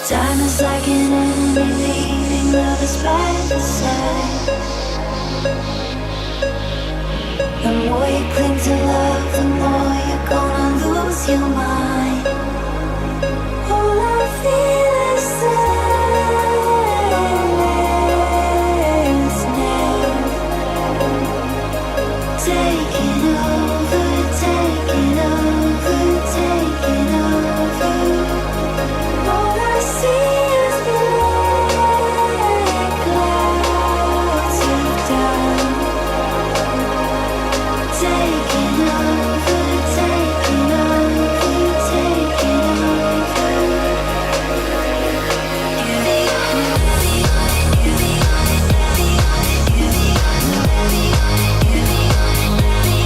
Time is like an enemy leaving lovers by the side. The more you cling to love, the more you're gonna lose your mind. All I feel is silence now, taking over, taking over, taking over. All I see is black clouds of doubt, taking over, taking over, taking over. You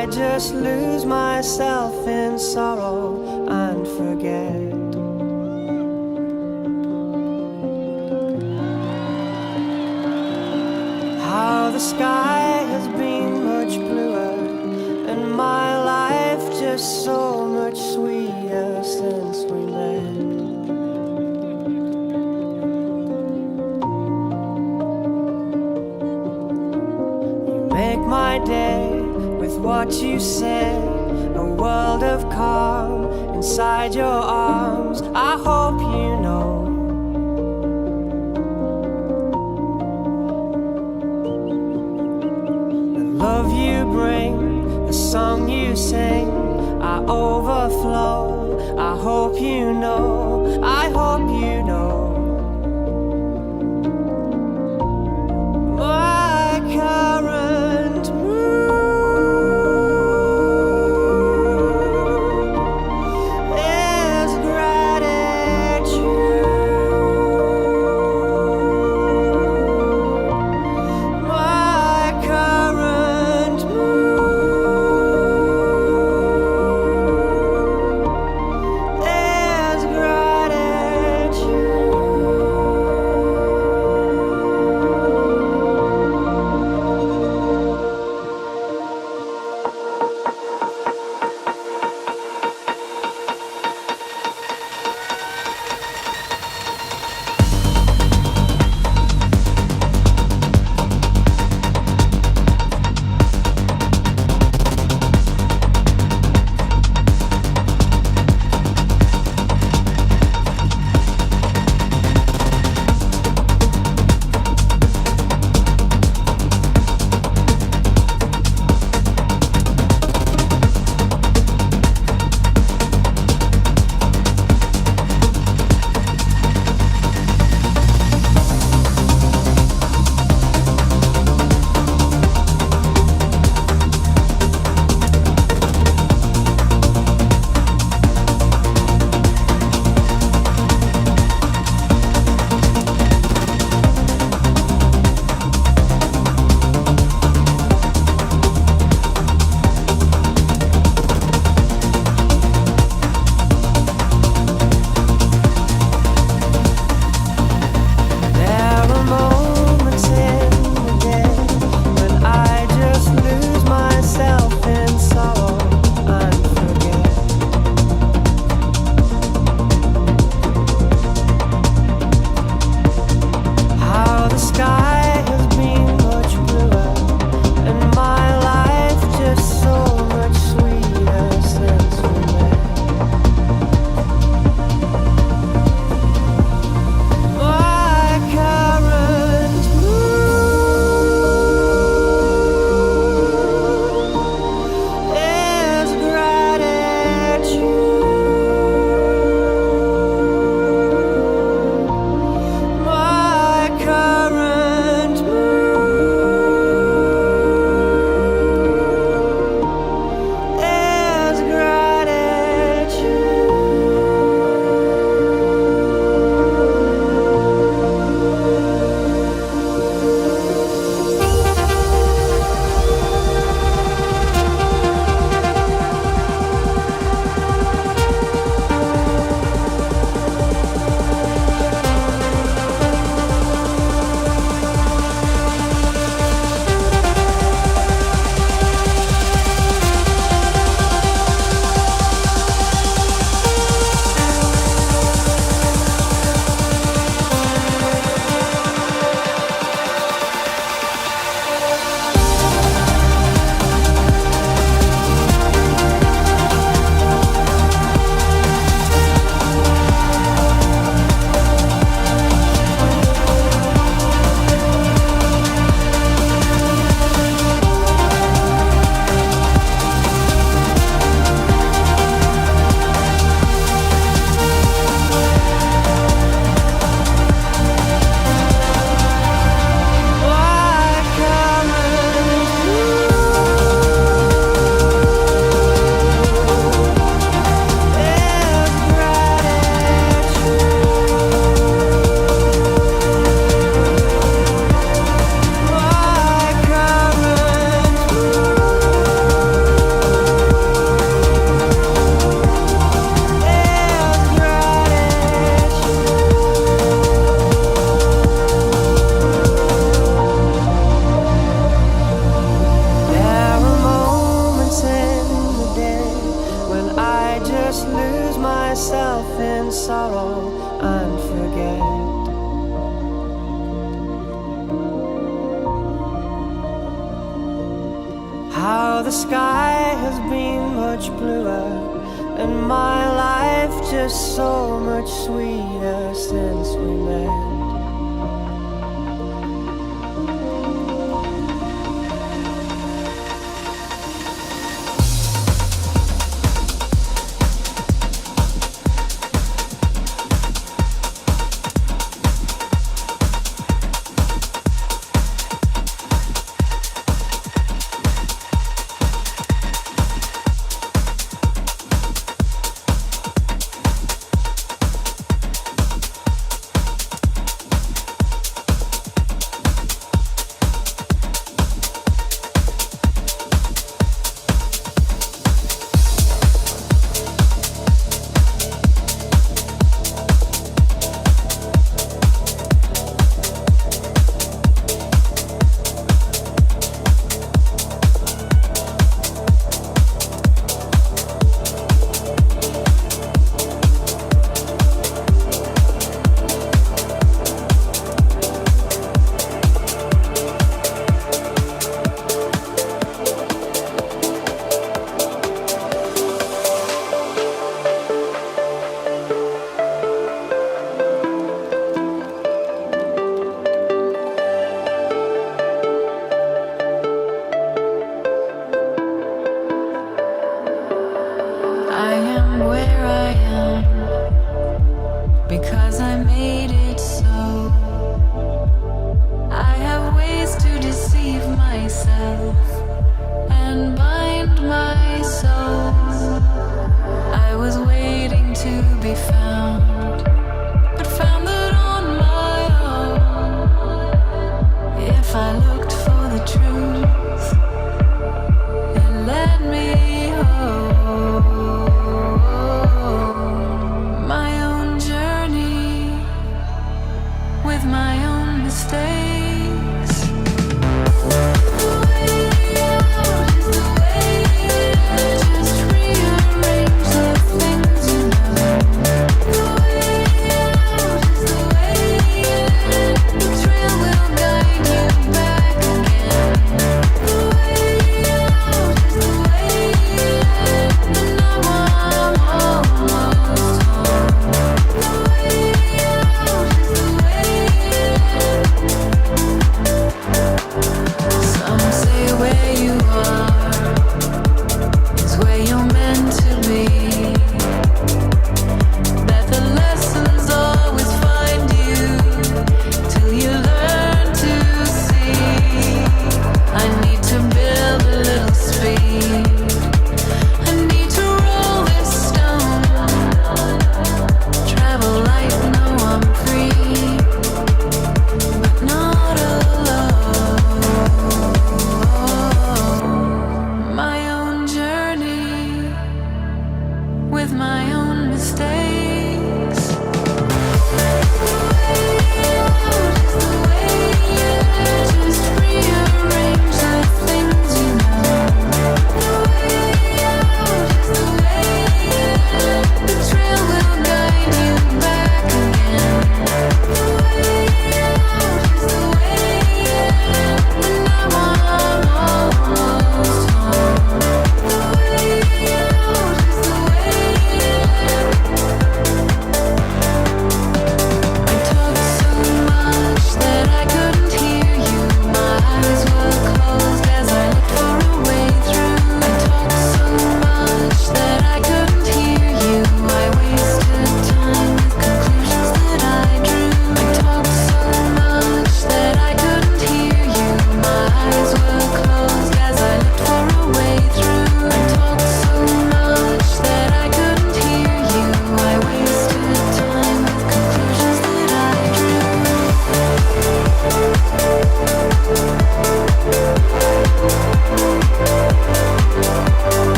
I just lose myself in sorrow and forget how the sky has been much bluer and my life just so much sweeter since we met. You make my day with what you said, a world of calm inside your arms. I hope you know the love you bring, the song you sing, I overflow. I hope you know, I hope you know. My current mood is gratitude. My current mood is gratitude. myself in sorrow and forget how the sky has been much bluer and my life just so much sweeter since we met.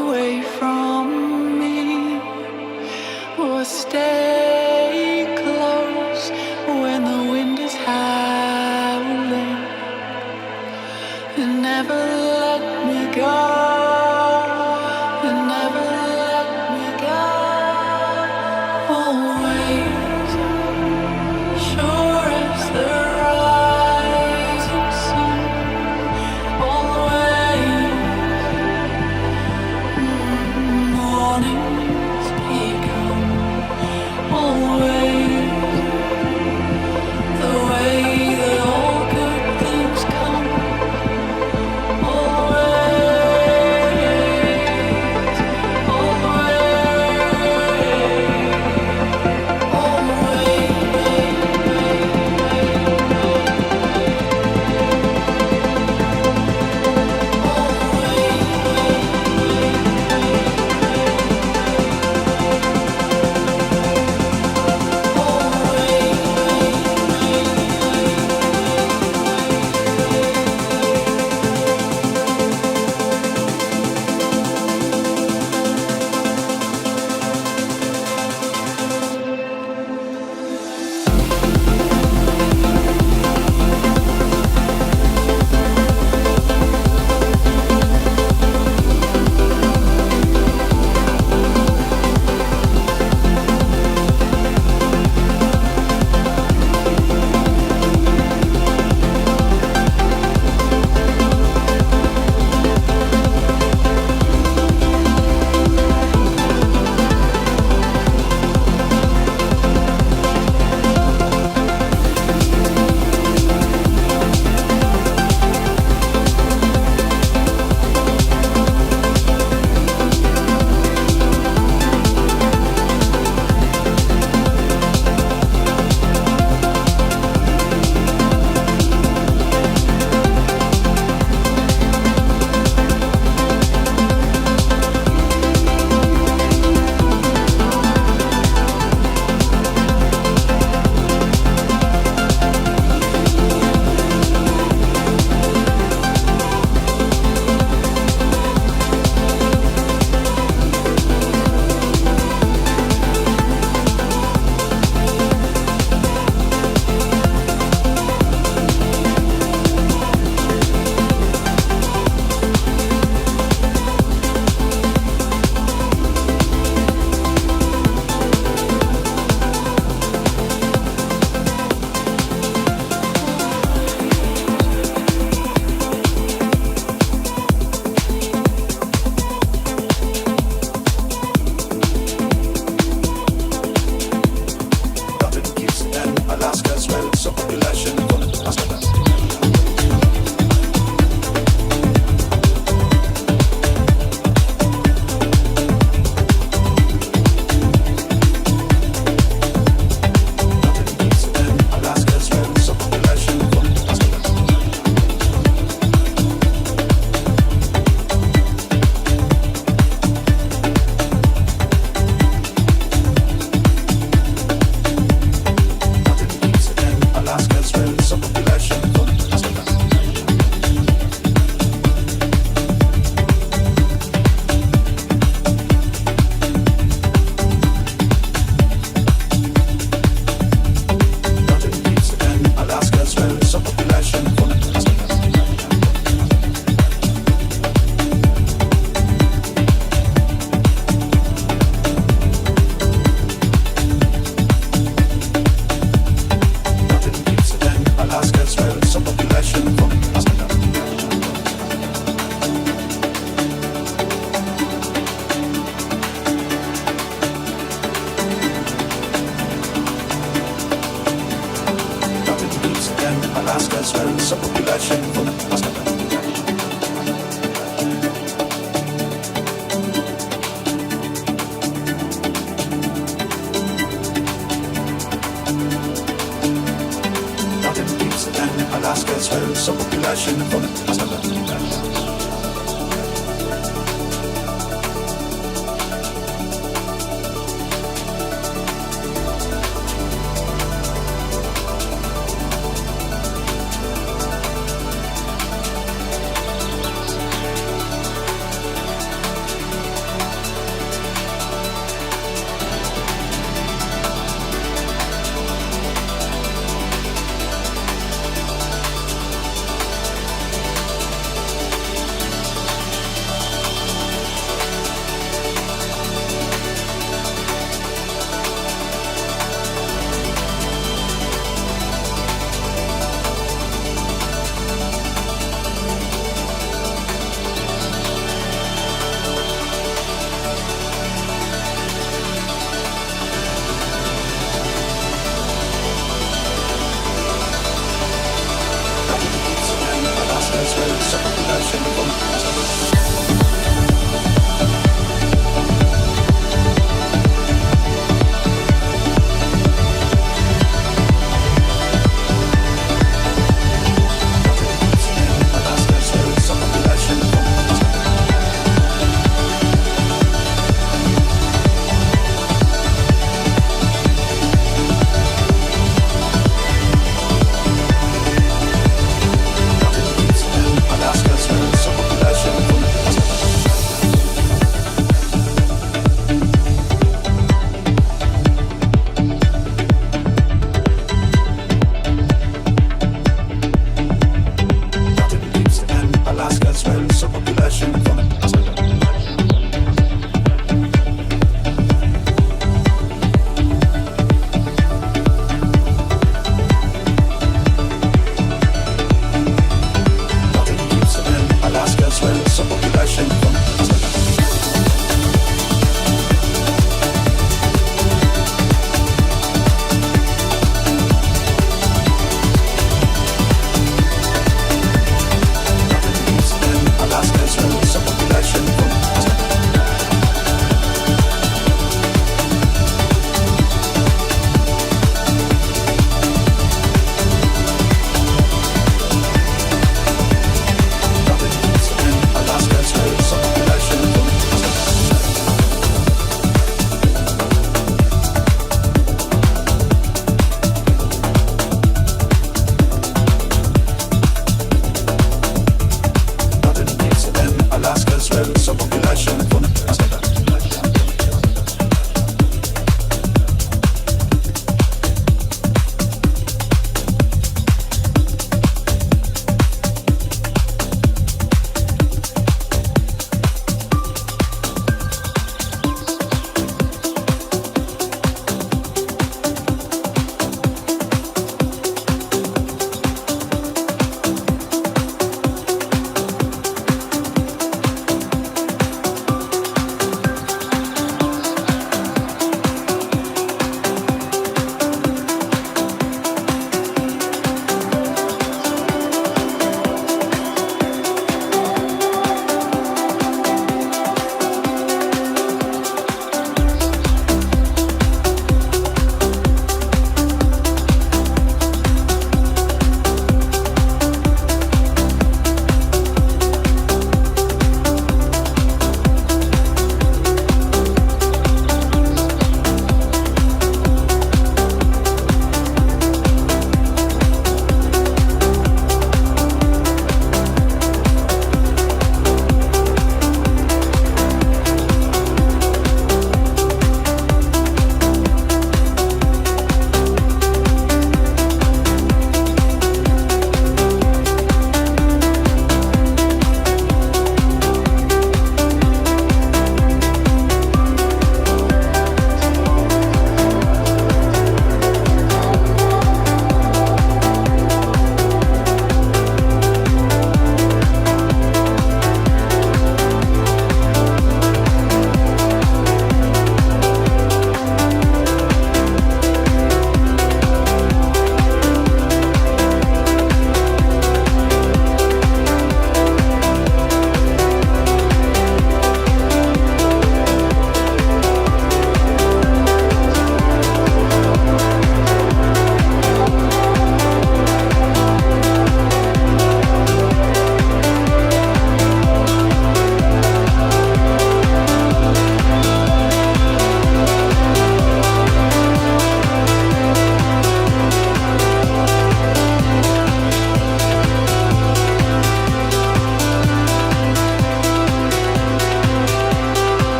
away from me or stay close when the wind is howling and never let me go.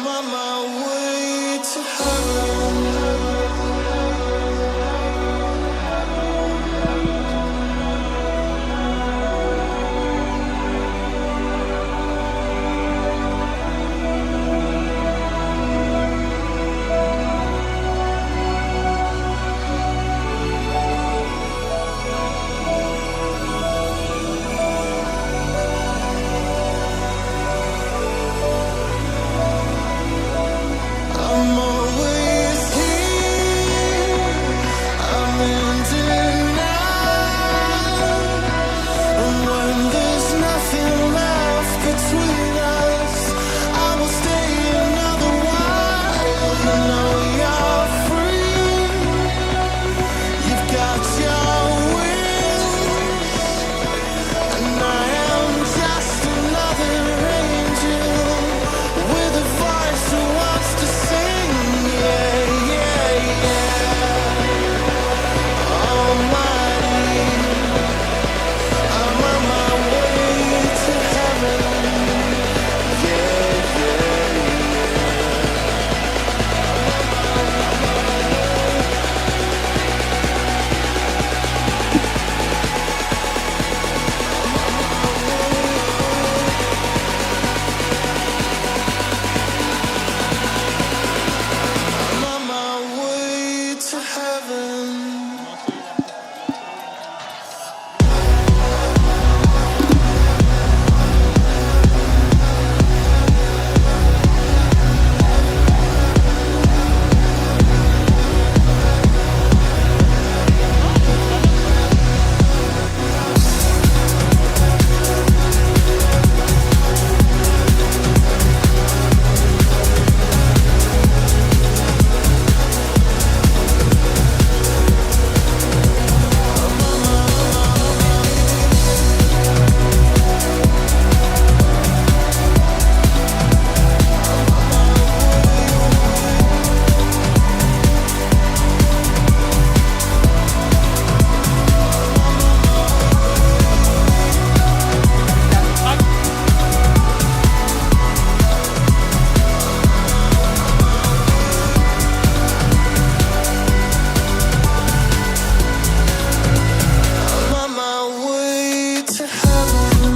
on my way to heaven. I'm always here. I'm in denial. And when there's nothing left between us, I will stay another while. You know you're free. You've got your wings, and I am just another angel with a voice who wants to sing. Yeah, yeah, yeah. Almighty, I'm on my way to heaven. Yeah, yeah, I'm on my way to heaven. I'm on my way to heaven.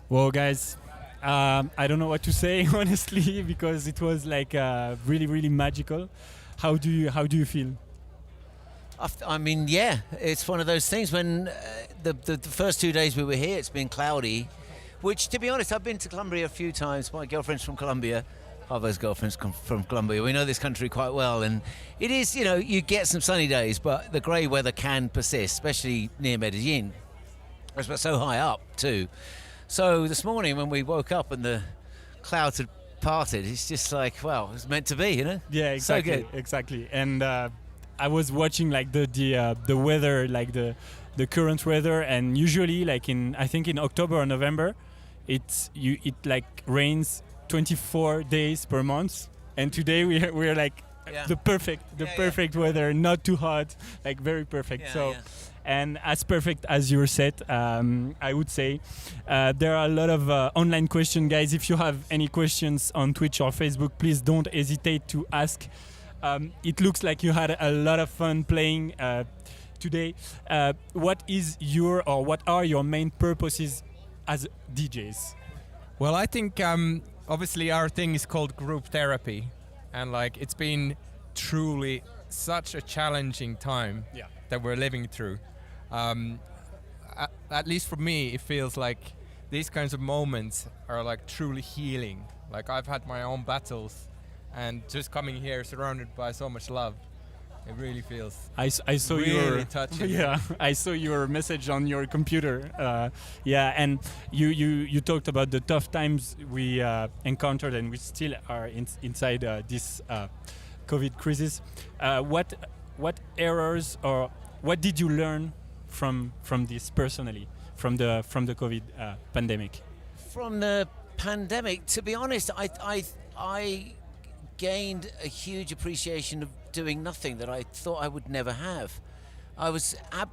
Well, guys, I don't know what to say honestly because it was like really really magical. How do you feel? I mean, yeah, it's one of those things. When the first 2 days we were here, it's been cloudy. Which, to be honest, I've been to Colombia a few times. My girlfriend's from Colombia. Paavo's girlfriend's from Colombia. We know this country quite well, and it is, you get some sunny days, but the grey weather can persist, especially near Medellin. It's so high up too. So this morning when we woke up and the clouds had parted, it's just like, wow, it was meant to be, Yeah, exactly, So good. exactly. And I was watching like the weather, like the current weather, and usually like I think in October or November, it like rains 24 days per month, and today we're like Yeah. the perfect weather, not too hot, like very perfect. Yeah. And as perfect as your set, I would say. There are a lot of online questions, guys. If you have any questions on Twitch or Facebook, please don't hesitate to ask. It looks like you had a lot of fun playing today. What are your main purposes as DJs? Well, I think obviously our thing is called group therapy, and like it's been truly such a challenging time that we're living through. At least for me, it feels like these kinds of moments are like truly healing. Like I've had my own battles, and just coming here surrounded by so much love, it really feels I saw really touching. Yeah, I saw your message on your computer. And you talked about the tough times we encountered, and we still are inside this COVID crisis. What errors or what did you learn from this personally, from the COVID pandemic? From the pandemic, to be honest, I gained a huge appreciation of doing nothing that I thought I would never have. I'm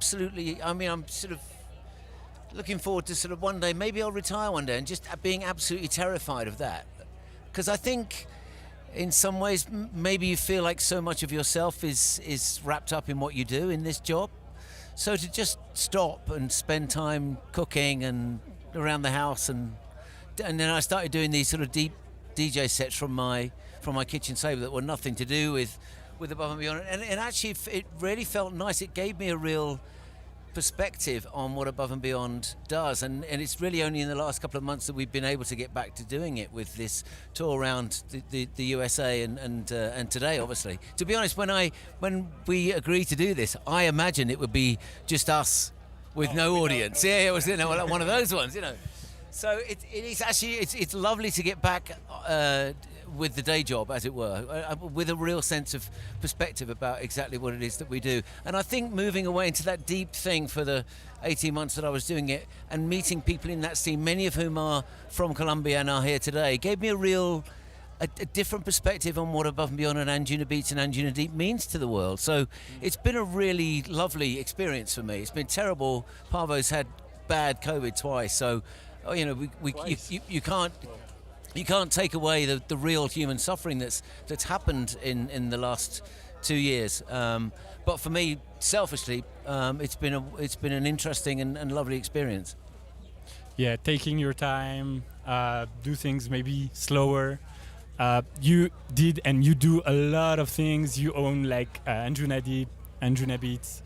sort of looking forward to sort of one day, maybe I'll retire one day, and just being absolutely terrified of that. Because I think in some ways, maybe you feel like so much of yourself is wrapped up in what you do in this job. So to just stop and spend time cooking and around the house, and then I started doing these sort of deep DJ sets from my kitchen table that were nothing to do with Above and Beyond, and actually it really felt nice. It gave me a real perspective on what Above and Beyond does, and it's really only in the last couple of months that we've been able to get back to doing it with this tour around the USA and today, obviously. To be honest, when we agreed to do this, I imagined it would be just us with no audience. Yeah, it was like one of those ones, So it is actually it's lovely to get back with the day job, as it were, with a real sense of perspective about exactly what it is that we do. And I think moving away into that deep thing for the 18 months that I was doing it, and meeting people in that scene, many of whom are from Colombia and are here today, gave me a different perspective on what Above and Beyond and Anjuna Beats and Anjuna Deep means to the world. So it's been a really lovely experience for me. It's been terrible. Paavo's had bad COVID twice, so you can't take away the real human suffering that's happened in the last 2 years. But for me, selfishly, it's been an interesting and lovely experience. Yeah, taking your time, do things maybe slower. You did and you do a lot of things. You own like Anjuna Deep, Anjuna Beats.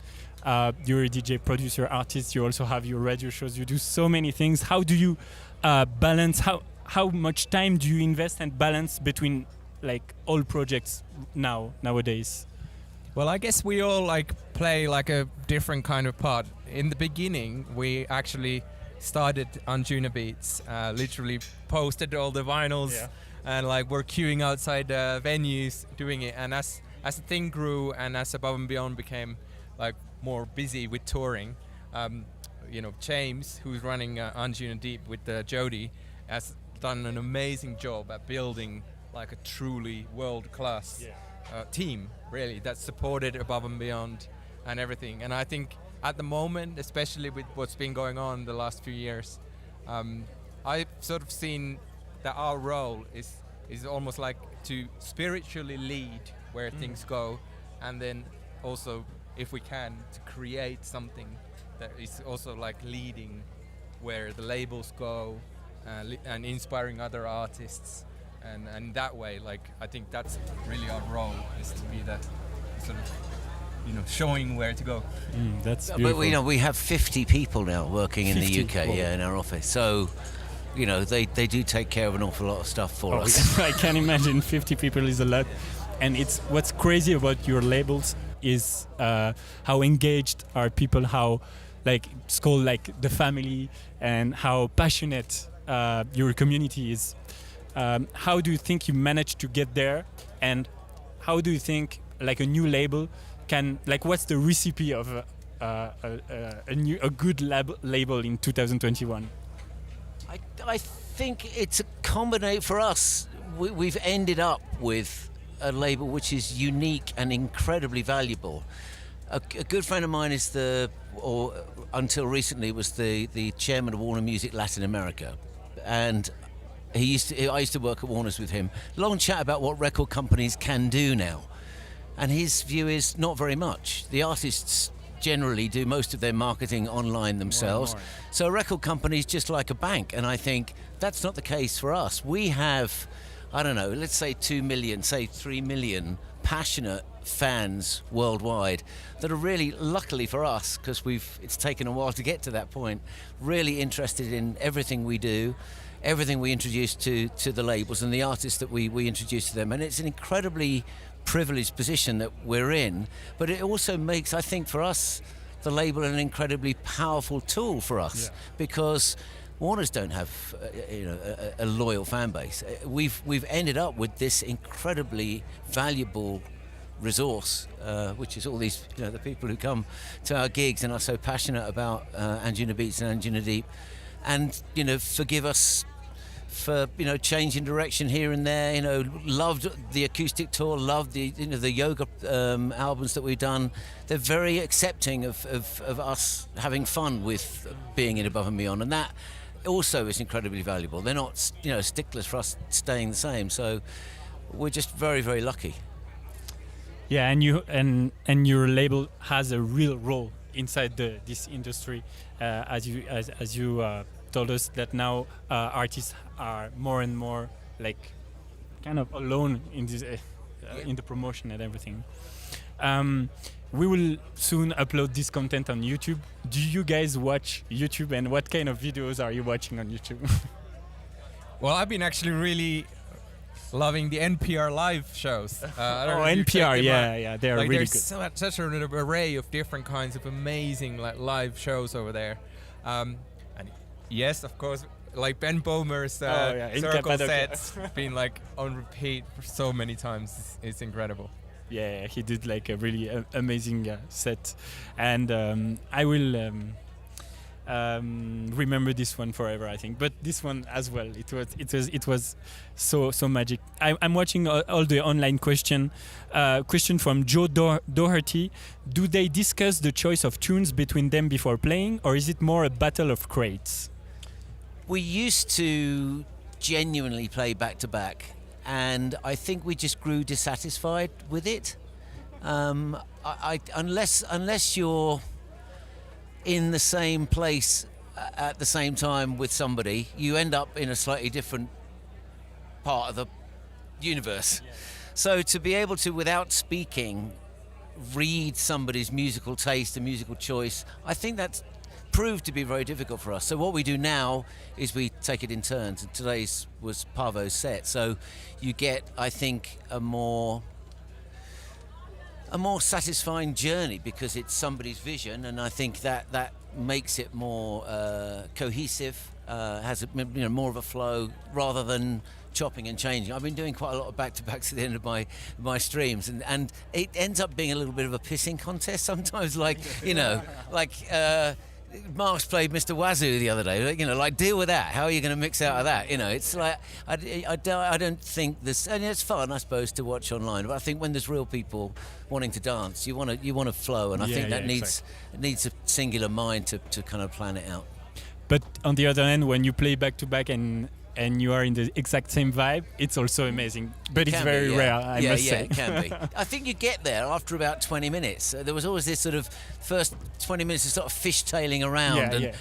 You're a DJ, producer, artist. You also have your radio shows. You do so many things. How do you balance? How much time do you invest and balance between like all projects nowadays? Well, I guess we all like play like a different kind of part. In the beginning, we actually started on Anjuna Beats, literally posted all the vinyls, and like we're queuing outside venues doing it. And as the thing grew and as Above and Beyond became like more busy with touring, James, who's running Anjuna Deep with Jody, has done an amazing job at building like a truly world-class team, really, that supported Above and Beyond and everything. And I think at the moment, especially with what's been going on the last few years, I've sort of seen that our role is almost like to spiritually lead where things go, and then also, if we can, to create something that is also like leading where the labels go and inspiring other artists, and that way, like, I think that's really our role, is to be the sort of, showing where to go. That's But beautiful. we have 50 people now working in the 50? UK, Whoa. in our office. So, they do take care of an awful lot of stuff for Oh, us. I can imagine 50 people is a lot. And it's what's crazy about your labels is how engaged are people, how like it's called like the family, and how passionate your community is. How do you think you managed to get there, and how do you think like a new label can, like, what's the recipe of a good label in 2021? I think it's a combination for us. We've ended up with a label which is unique and incredibly valuable. A good friend of mine is until recently was the chairman of Warner Music Latin America, and I used to work at Warner's with him. Long chat about what record companies can do now, and his view is not very much. The artists generally do most of their marketing online themselves. More. So a record company is just like a bank, and I think that's not the case for us. We have, I don't know, let's say 2 million, say 3 million passionate fans worldwide that are really, luckily for us, because it's taken a while to get to that point, really interested in everything we do, everything we introduce to the labels and the artists that we introduce to them. And it's an incredibly privileged position that we're in, but it also makes, I think, for us, the label an incredibly powerful tool for us, because Warners don't have a loyal fan base. We've ended up with this incredibly valuable resource, which is all these the people who come to our gigs and are so passionate about Anjuna Beats and Anjuna Deep, and forgive us for changing direction here and there. Loved the acoustic tour, loved the yoga albums that we've done. They're very accepting of us having fun with being in Above and Beyond, and that also is incredibly valuable. They're not sticklers for us staying the same, so we're just very, very lucky. Yeah, and you and your label has a real role inside this industry, as you told us that now artists are more and more like kind of alone in this in the promotion and everything. We will soon upload this content on YouTube. Do you guys watch YouTube, and what kind of videos are you watching on YouTube? Well, I've been actually really loving the NPR live shows. I don't know if you've checked NPR, them out. yeah, they are really there's good. such an array of different kinds of amazing live shows over there. And yes, of course, like Ben Bomer's Cercle sets been like on repeat for so many times. It's incredible. Yeah, he did like a really amazing set, and I will remember this one forever, I think. But this one as well, it was so magic. I'm watching all the online question from Joe Doherty. Do they discuss the choice of tunes between them before playing, or is it more a battle of crates? We used to genuinely play back to back, and I think we just grew dissatisfied with it. Unless you're in the same place at the same time with somebody, you end up in a slightly different part of the universe. Yeah. So to be able to, without speaking, read somebody's musical taste and musical choice, I think that's proved to be very difficult for us. So what we do now is we take it in turns, and today's was Pavo's set. So you get, I think, a more satisfying journey because it's somebody's vision, and I think that makes it more cohesive, has more of a flow rather than chopping and changing. I've been doing quite a lot of back-to-backs at the end of my streams, and it ends up being a little bit of a pissing contest sometimes, like Mark's played Mr. Wazoo the other day. Like deal with that. How are you going to mix out of that? It's like I don't think this. And it's fun, I suppose, to watch online. But I think when there's real people wanting to dance, you want to flow, and I think that needs a singular mind to kind of plan it out. But on the other hand, when you play back to back and you are in the exact same vibe, it's also amazing. But it's very rare, I must say. Yeah, it can be. I think you get there after about 20 minutes. There was always this sort of first 20 minutes of sort of fishtailing around, and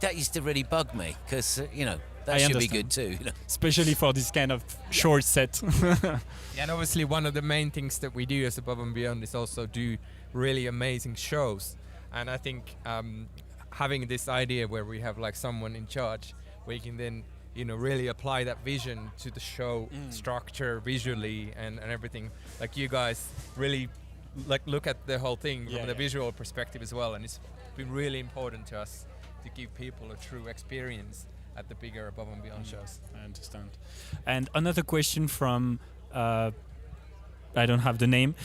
that used to really bug me because, That should be understand. good too. You know? Especially for this kind of short set. Yeah, and obviously one of the main things that we do as Above and Beyond is also do really amazing shows. And I think having this idea where we have like someone in charge, where you can then, you know, really apply that vision to the show structure visually and everything. Like you guys really like look at the whole thing from the visual perspective as well, and it's been really important to us to give people a true experience at the bigger Above and Beyond shows. I understand. And another question from I don't have the name.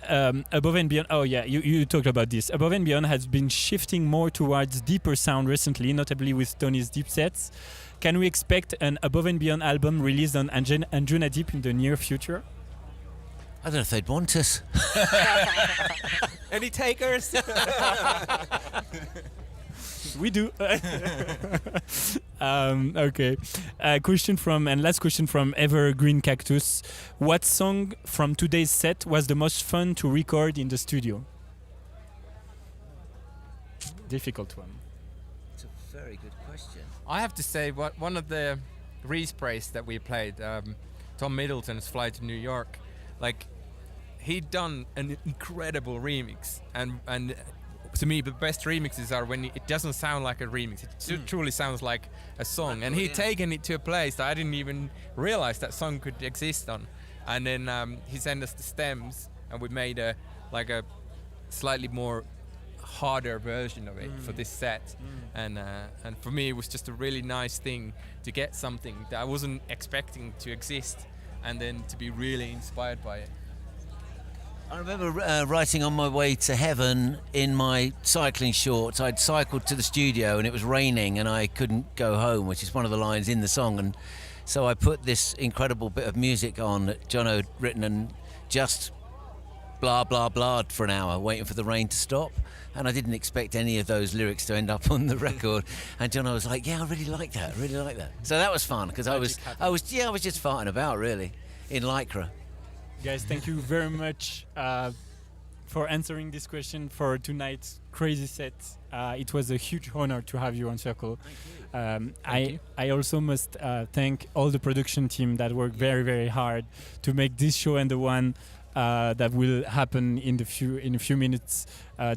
Above and Beyond. Oh yeah, you talked about this. Above and Beyond has been shifting more towards deeper sound recently, notably with Tony's deep sets. Can we expect an Above and Beyond album released on Anjuna Deep in the near future? I don't know if they'd want us. Any takers? We do. Okay. Last question from Evergreen Cactus. What song from today's set was the most fun to record in the studio? Difficult one. It's a very good question. I have to say, one of the resprays that we played, Tom Middleton's Flight to New York, like he'd done an incredible remix, and to me the best remixes are when it doesn't sound like a remix. It truly sounds like a song, and he'd taken it to a place that I didn't even realize that song could exist on. And then he sent us the stems, and we made a slightly more harder version of it for this set. And for me it was just a really nice thing to get something that I wasn't expecting to exist, and then to be really inspired by it. I remember writing On My Way to Heaven in my cycling shorts. I'd cycled to the studio and it was raining and I couldn't go home, which is one of the lines in the song. And so I put this incredible bit of music on that Jono had written and just blah, blah, blah for an hour, waiting for the rain to stop. And I didn't expect any of those lyrics to end up on the record. And Jono was like, yeah, I really like that. So that was fun because I was just farting about really in Lycra. Guys, thank you very much for answering this question for tonight's crazy set. It was a huge honor to have you on Cercle. I also must thank all the production team that worked very, very hard to make this show and the one that will happen in a few minutes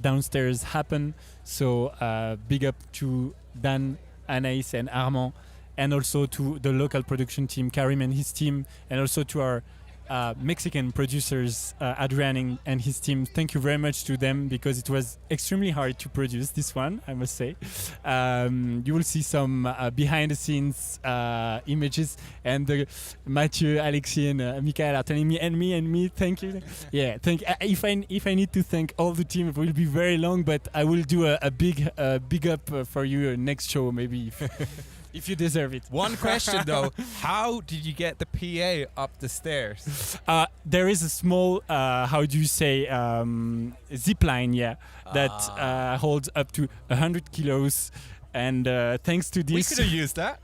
downstairs happen. So big up to Dan, Anaïs and Armand, and also to the local production team, Karim and his team, and also to our Mexican producers, Adrian and his team. Thank you very much to them because it was extremely hard to produce this one, I must say. You will see some behind the scenes images, and Mathieu, Alexis and Michael are telling me, and me, thank you. Yeah, if I need to thank all the team, it will be very long, but I will do a big up for you next show, maybe. If you deserve it. One question though, how did you get the PA up the stairs? There is a small, zip line, that holds up to 100 kilos. And thanks to this... We could have used that.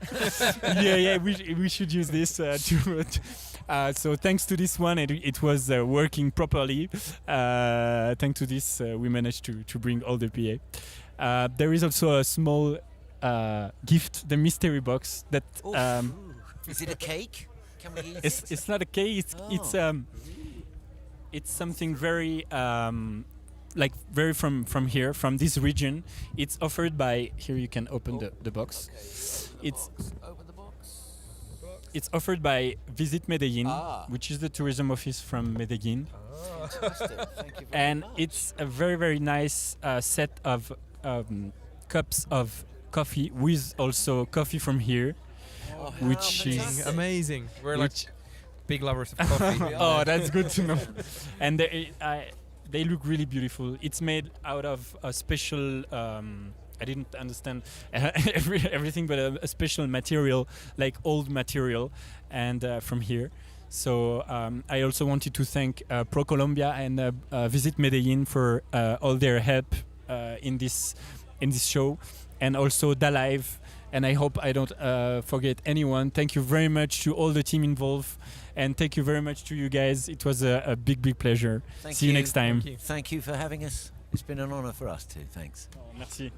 we should use this so thanks to this one, it was working properly. Thanks to this, we managed to bring all the PA. There is also a small gift, the mystery box that is it a cake? Can we eat it? It's not a cake, it's something very very from here, from this region. It's offered by, here you can open the box. Okay. Open the box. It's offered by Visit Medellin, which is the tourism office from Medellin. Fantastic. Thank you very And much. it's a very, very nice set of cups of coffee with also coffee from here, which is amazing. We're like big lovers of coffee. Oh, that's good to know. And they look really beautiful. It's made out of a special I didn't understand everything, but a special material, like old material, and from here. So I also wanted to thank Pro Colombia and Visit Medellin for all their help in this show, and also Da Live. And I hope I don't forget anyone. Thank you very much to all the team involved, and thank you very much to you guys. It was a big pleasure. See you next time. Thank you for having us. It's been an honor for us too. Thanks. Merci.